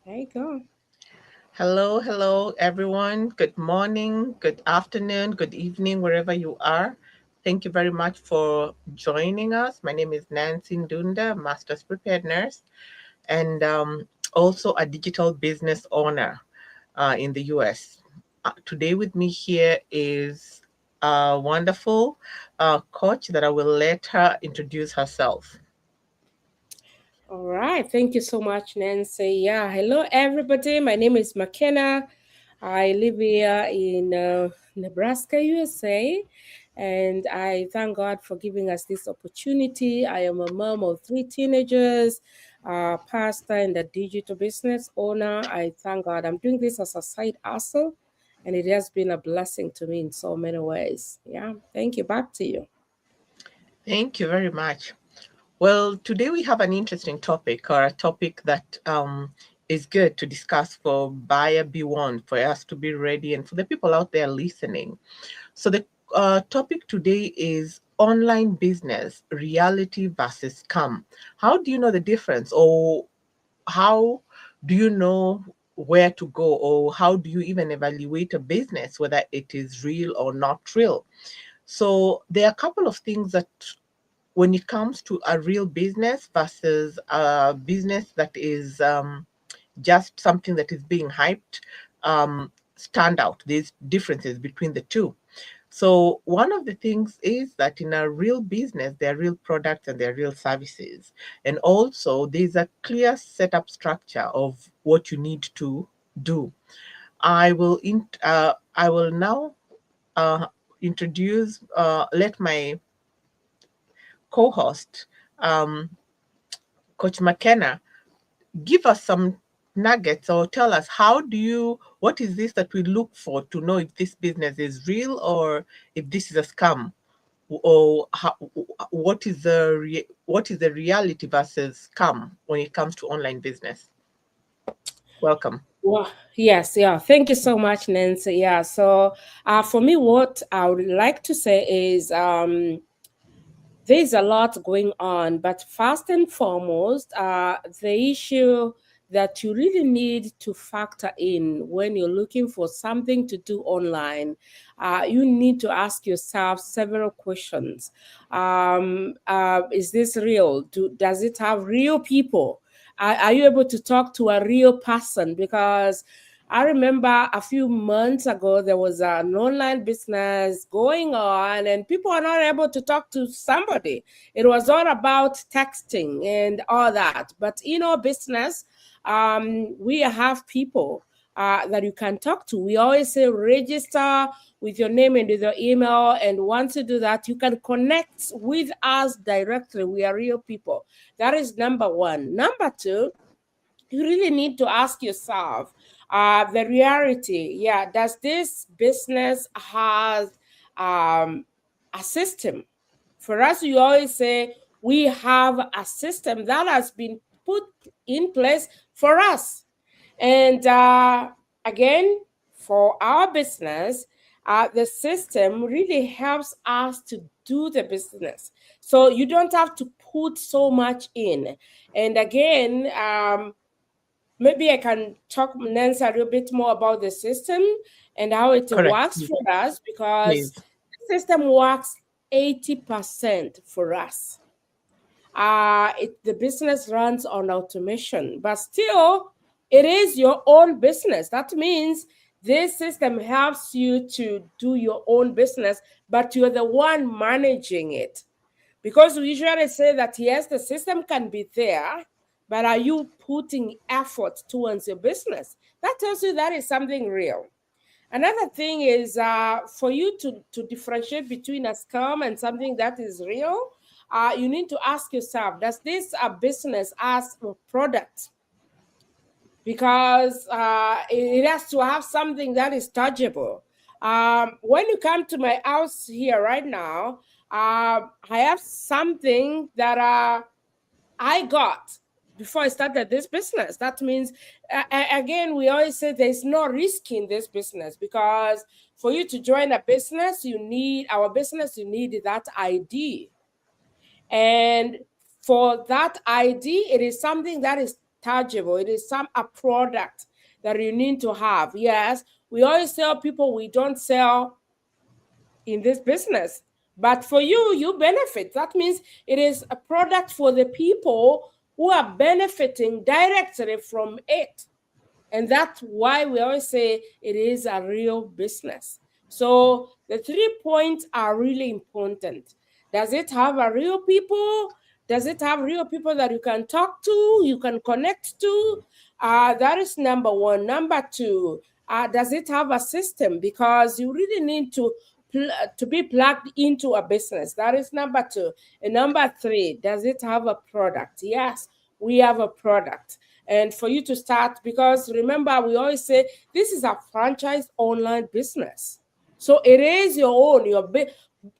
There you go. Hello, everyone. Good morning, good afternoon, good evening, wherever you are. Thank you very much for joining us. My name is Nancy Ndunda, Master's Prepared Nurse, and also a digital business owner in the US. Today with me here is a wonderful coach that I will let her introduce herself. All right. Thank you so much, Nancy. Yeah. Hello, everybody. My name is McKenna. I live here in Nebraska, USA. And I thank God for giving us this opportunity. I am a mom of three teenagers, pastor and a digital business owner. I thank God. I'm doing this as a side hustle, and it has been a blessing to me in so many ways. Yeah. Thank you. Back to you. Thank you very much. Well, today we have an interesting topic, or a topic that is good to discuss for buyer B1, for us to be ready, and for the people out there listening. So, the topic today is online business, reality versus scam. How do you know the difference, or how do you know where to go, or how do you even evaluate a business, whether it is real or not real? So, there are a couple of things that when it comes to a real business versus a business that is just something that is being hyped, stand out. There's differences between the two. So one of the things is that in a real business, there are real products and there are real services. And also there's a clear setup structure of what you need to do. I will now uh, let my co-host, um, Coach McKenna, give us some nuggets or tell us what is this that we look for to know if this business is real or if this is a scam, or what is the reality versus scam when it comes to online business. Welcome. Well, yes, yeah. Thank you so much, Nancy. Yeah. So, for me, what I would like to say is there's a lot going on, but first and foremost, the issue that you really need to factor in when you're looking for something to do online, you need to ask yourself several questions. Is this real? Does it have real people? Are you able to talk to a real person? Because I remember a few months ago, there was an online business going on, and people are not able to talk to somebody. It was all about texting and all that. But in our business, we have people that you can talk to. We always say register with your name and with your email. And once you do that, you can connect with us directly. We are real people. That is number one. Number two, you really need to ask yourself the reality. Yeah, does this business has a system? For us, we always say we have a system that has been put in place for us. And again, for our business, the system really helps us to do the business. So you don't have to put so much in. And again, maybe I can talk, Nancy, a little bit more about the system and how it Correct. works for us, because Please. the system works 80% for us. The business runs on automation, but still, it is your own business. That means this system helps you to do your own business, but you're the one managing it. Because we usually say that yes, the system can be there, but are you putting effort towards your business? That tells you that is something real. Another thing is for you to differentiate between a scam and something that is real, you need to ask yourself, does this business as a product? Because it has to have something that is tangible. When you come to my house here right now, I have something that I got before I started this business. That means, again, we always say there's no risk in this business, because for you to join a business, you need that ID. And for that ID, it is something that is tangible. It is a product that you need to have. Yes, we always tell people we don't sell in this business, but for you, you benefit. That means it is a product for the people who are benefiting directly from it. And that's why we always say it is a real business. So the 3 points are really important. Does it have a real people? Does it have real people that you can talk to, you can connect to? That is number one. Number two, does it have a system? Because you really need to be plugged into a business. That is number two. And number three, does it have a product? Yes, we have a product. And for you to start, because remember, we always say this is a franchise online business. So it is your own.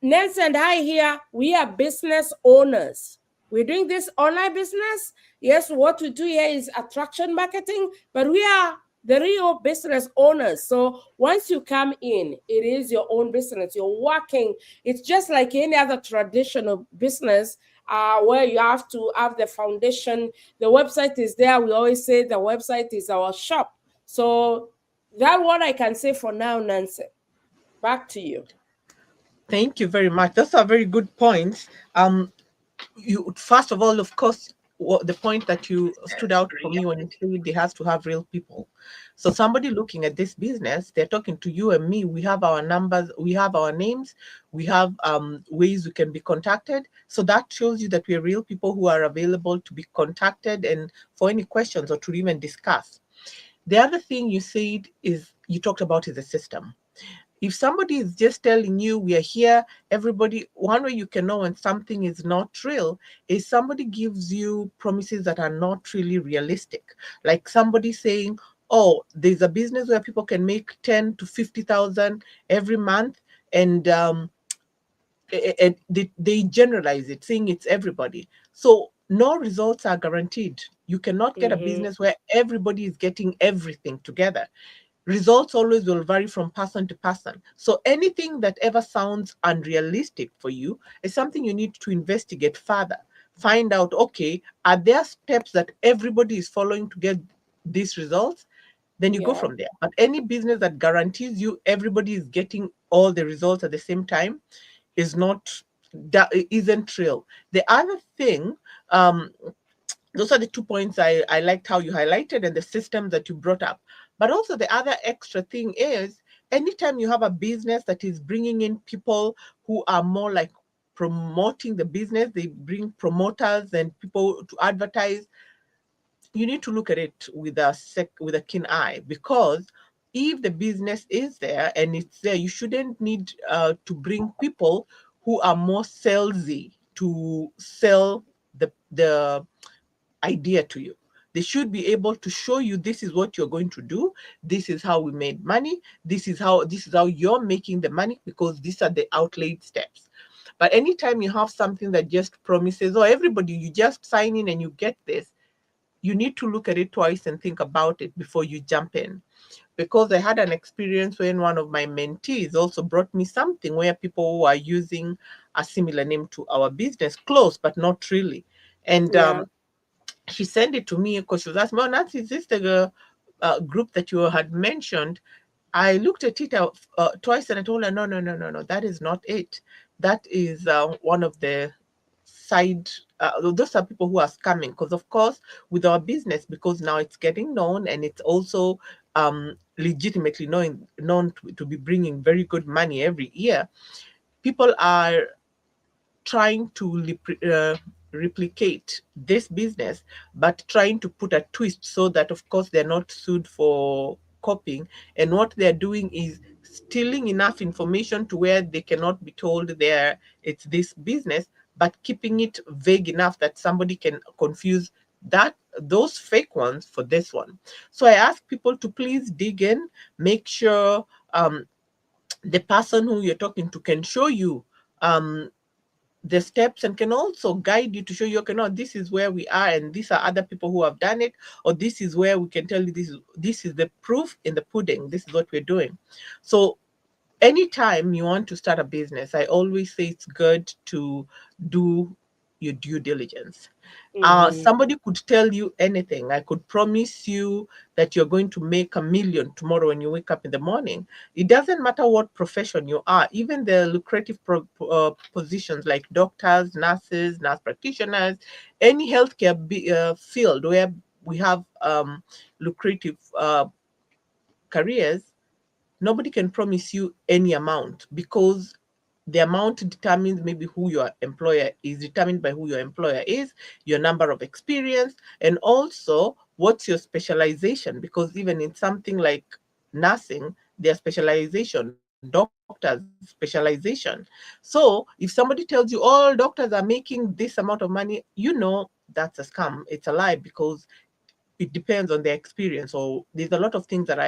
Nelson and I here, we are business owners. We're doing this online business. Yes, what we do here is attraction marketing, but we are the real business owners. So once you come in, it is your own business. You're working. It's just like any other traditional business where you have to have the foundation. The website is there. We always say the website is our shop. So that's what I can say for now, Nancy. Back to you. Thank you very much. Those are very good points. You first of all, of course, the point that you stood out for me when you said it has to have real people. So somebody looking at this business, they're talking to you and me. We have our numbers, we have our names, we have ways we can be contacted. So that shows you that we're real people who are available to be contacted and for any questions or to even discuss. The other thing you said is you talked about is the system. If somebody is just telling you we are here, everybody, one way you can know when something is not real is somebody gives you promises that are not really realistic. Like somebody saying, oh, there's a business where people can make 10 to 50,000 every month, and they generalize it, saying it's everybody. So no results are guaranteed. You cannot get a business where everybody is getting everything together. Results always will vary from person to person. So anything that ever sounds unrealistic for you is something you need to investigate further. Find out, okay, are there steps that everybody is following to get these results? Then you go from there. But any business that guarantees you everybody is getting all the results at the same time is not, that isn't real. The other thing, those are the 2 points I liked how you highlighted and the system that you brought up. But also the other extra thing is anytime you have a business that is bringing in people who are more like promoting the business, they bring promoters and people to advertise, you need to look at it with a keen eye, because if the business is there and it's there, you shouldn't need to bring people who are more salesy to sell the idea to you. They should be able to show you this is what you're going to do. This is how we made money. This is how you're making the money, because these are the outlaid steps. But anytime you have something that just promises, oh, everybody, you just sign in and you get this, you need to look at it twice and think about it before you jump in. Because I had an experience when one of my mentees also brought me something where people were using a similar name to our business, close, but not really. And she sent it to me because she was asking, "Oh, Nancy, is this the group that you had mentioned?" I looked at it twice and I told her, no, that is not it. That is one of the side, those are people who are scamming. Because, of course, with our business, because now it's getting known and it's also legitimately known to be bringing very good money every year, people are trying to replicate this business, but trying to put a twist so that, of course, they're not sued for copying. And what they're doing is stealing enough information to where they cannot be told it's this business, but keeping it vague enough that somebody can confuse those fake ones for this one. So I ask people to please dig in, make sure the person who you're talking to can show you the steps and can also guide you to show you, okay, no, this is where we are and these are other people who have done it, or this is where we can tell you this is the proof in the pudding, this is what we're doing. So anytime you want to start a business, I always say it's good to do your due diligence. Mm-hmm. Somebody could tell you anything. I could promise you that you're going to make 1 million tomorrow when you wake up in the morning. It doesn't matter what profession you are, even the lucrative positions like doctors, nurses, nurse practitioners, any healthcare field where we have lucrative careers. Nobody can promise you any amount, because the amount determines maybe who your employer is, determined by who your employer is, your number of experience, and also what's your specialization. Because even in something like nursing, their specialization, doctors specialization. So if somebody tells you all doctors are making this amount of money, that's a scam, it's a lie, because it depends on their experience, or there's a lot of things that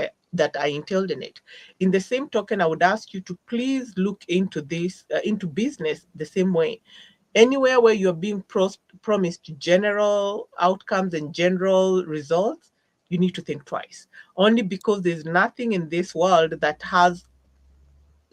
are entailed in it. In the same token, I would ask you to please look into this, into business the same way. Anywhere where you're being promised general outcomes and general results, you need to think twice, only because there's nothing in this world that has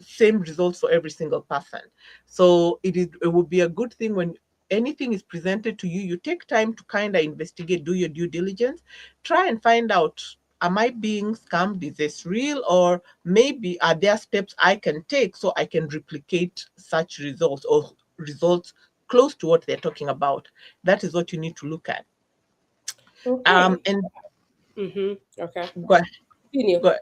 same results for every single person. So it would be a good thing when anything is presented to you, you take time to kind of investigate, do your due diligence, try and find out, am I being scammed? Is this real? Or maybe are there steps I can take so I can replicate such results, or results close to what they're talking about? That is what you need to look at. Okay. And Mm-hmm. Okay. go Continue. Go-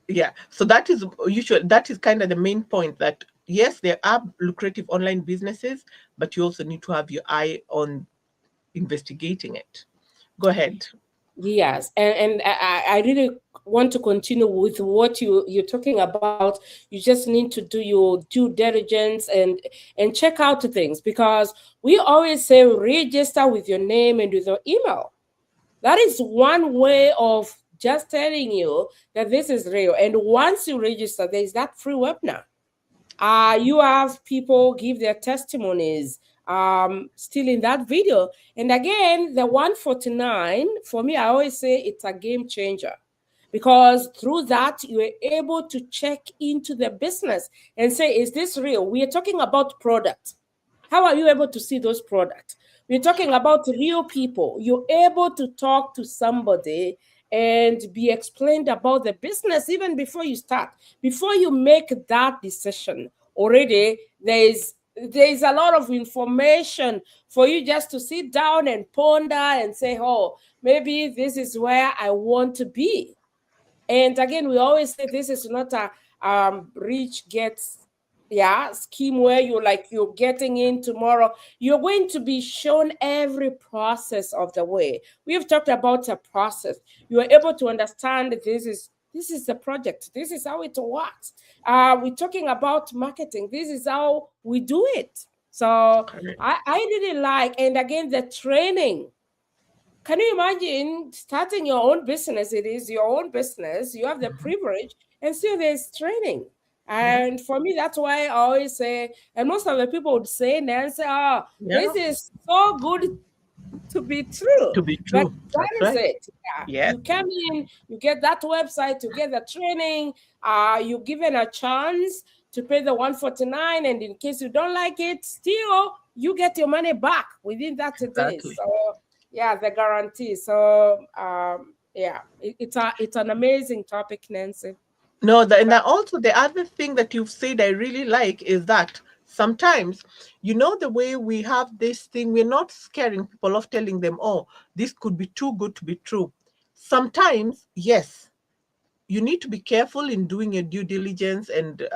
yeah, so that is usual. That is kind of the main point, that yes, there are lucrative online businesses, but you also need to have your eye on investigating it. Go ahead. Yes, and I really want to continue with what you're talking about. You just need to do your due diligence and check out things, because we always say register with your name and with your email. That is one way of just telling you that this is real. And once you register, there is that free webinar. You have people give their testimonies still in that video. And again, the 149, for me, I always say it's a game changer, because through that you are able to check into the business and say, is this real? We are talking about product. How are you able to see those products? We're talking about real people. You're able to talk to somebody and be explained about the business even before you start, before you make that decision. Already there is a lot of information for you just to sit down and ponder and say, oh, maybe this is where I want to be. And again, we always say this is not a rich gets scheme where you're getting in tomorrow. You're going to be shown every process of the way. We've talked about a process. You are able to understand this is the project. This is how it works. We're talking about marketing. This is how we do it. So Correct. I really like, and again, the training. Can you imagine starting your own business? It is your own business. You have the Mhm. privilege, and still there's training. Yeah, And for me, that's why I always say, and most of the people would say, Nancy, oh, yeah, this is so good to be true. to be But true. that That's is right. it. Yeah. Yes, You come in, you get that website, you get the training, you're given a chance to pay the 149, and in case you don't like it, still you get your money back within that day. exactly. So yeah, the guarantee. So yeah, it's an amazing topic, Nancy. No, and also the other thing that you've said I really like is that sometimes, the way we have this thing, we're not scaring people off, telling them, oh, this could be too good to be true. Sometimes, yes, you need to be careful in doing your due diligence and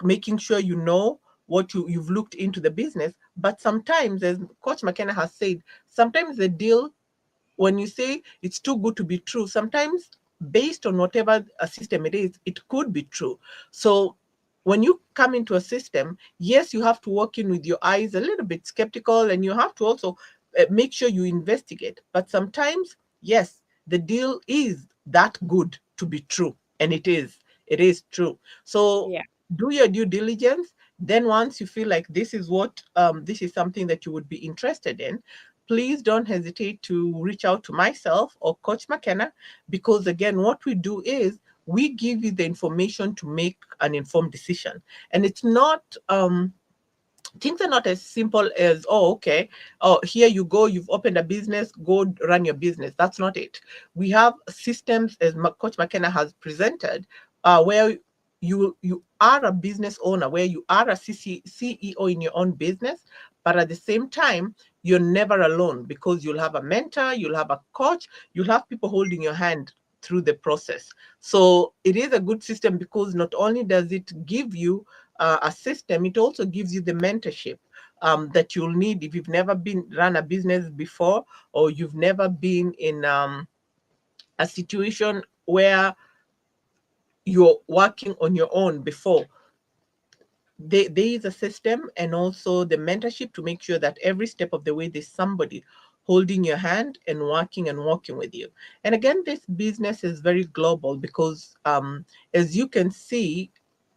making sure you know what you've looked into the business. But sometimes, as Coach McKenna has said, sometimes the deal, when you say it's too good to be true, sometimes based on whatever a system it is, it could be true. So when you come into a system, yes, you have to walk in with your eyes a little bit skeptical, and you have to also make sure you investigate. But sometimes, yes, the deal is that good to be true, and it is true. So Yeah. do your due diligence. Then once you feel like this is something that you would be interested in, please don't hesitate to reach out to myself or Coach McKenna, because again, what we do is we give you the information to make an informed decision. And it's not things are not as simple as, oh, okay, oh, here you go, you've opened a business, go run your business. That's not it. We have systems, as Coach McKenna has presented, where you are a business owner, where you are a CEO in your own business, but at the same time, you're never alone, because you'll have a mentor, you'll have a coach, you'll have people holding your hand through the process. So it is a good system, because not only does it give you a system, it also gives you the mentorship that you'll need if you've never been run a business before, or you've never been in a situation where you're working on your own before. There is a system, and also the mentorship, to make sure that every step of the way there's somebody holding your hand and walking with you. And again, this business is very global, because as you can see,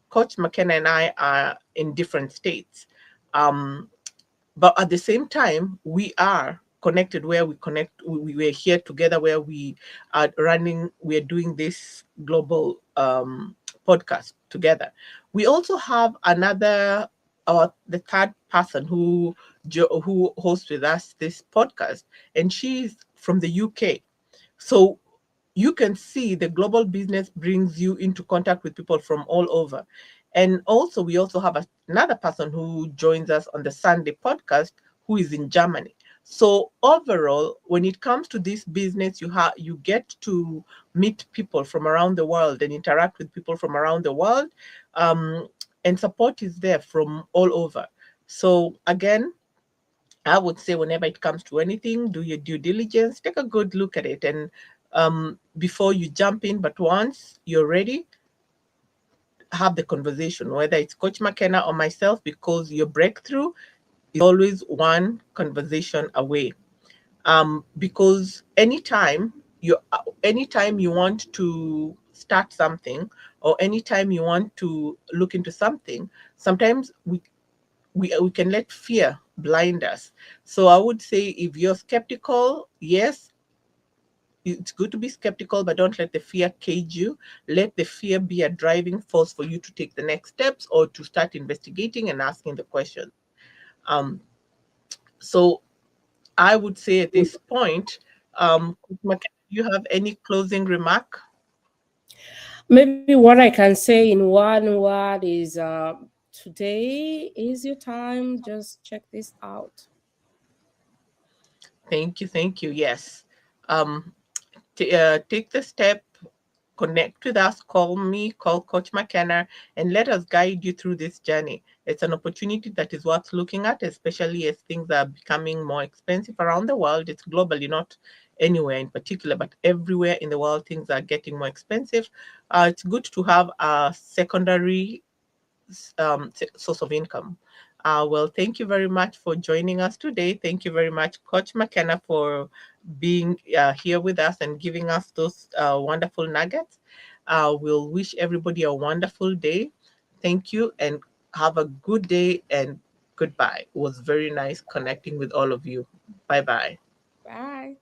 Coach McKenna and I are in different states. Um, but at the same time, we are connected, where we connect, we were here together, where we are running, we are doing this global podcast together. We also have another, the third person who hosts with us this podcast, and she's from the UK. So you can see the global business brings you into contact with people from all over. And also, we also have another person who joins us on the Sunday podcast, who is in Germany. So overall, when it comes to this business, you get to meet people from around the world and interact with people from around the world, um, and support is there from all over. So again, I would say, whenever it comes to anything, do your due diligence, take a good look at it, and before you jump in. But once you're ready, have the conversation, whether it's Coach McKenna or myself, because your breakthrough is always one conversation away. Because anytime you want to start something, or anytime you want to look into something, sometimes we can let fear blind us. So I would say, if you're skeptical, yes, it's good to be skeptical, but don't let the fear cage you. Let the fear be a driving force for you to take the next steps, or to start investigating and asking the questions. Um, so I would say, at this point, McKenna, do you have any closing remark? Maybe what I can say in one word is today is your time. Just check this out. Thank you, thank you. Yes. Um, take the step, connect with us, call me, call Coach McKenna, and let us guide you through this journey. It's an opportunity that is worth looking at, especially as things are becoming more expensive around the world. It's globally, not anywhere in particular, but everywhere in the world, things are getting more expensive. It's good to have a secondary source of income. Well, thank you very much for joining us today. Thank you very much, Coach McKenna, for being here with us and giving us those wonderful nuggets. We'll wish everybody a wonderful day. Thank you, and have a good day, and goodbye. It was very nice connecting with all of you. Bye bye. Bye.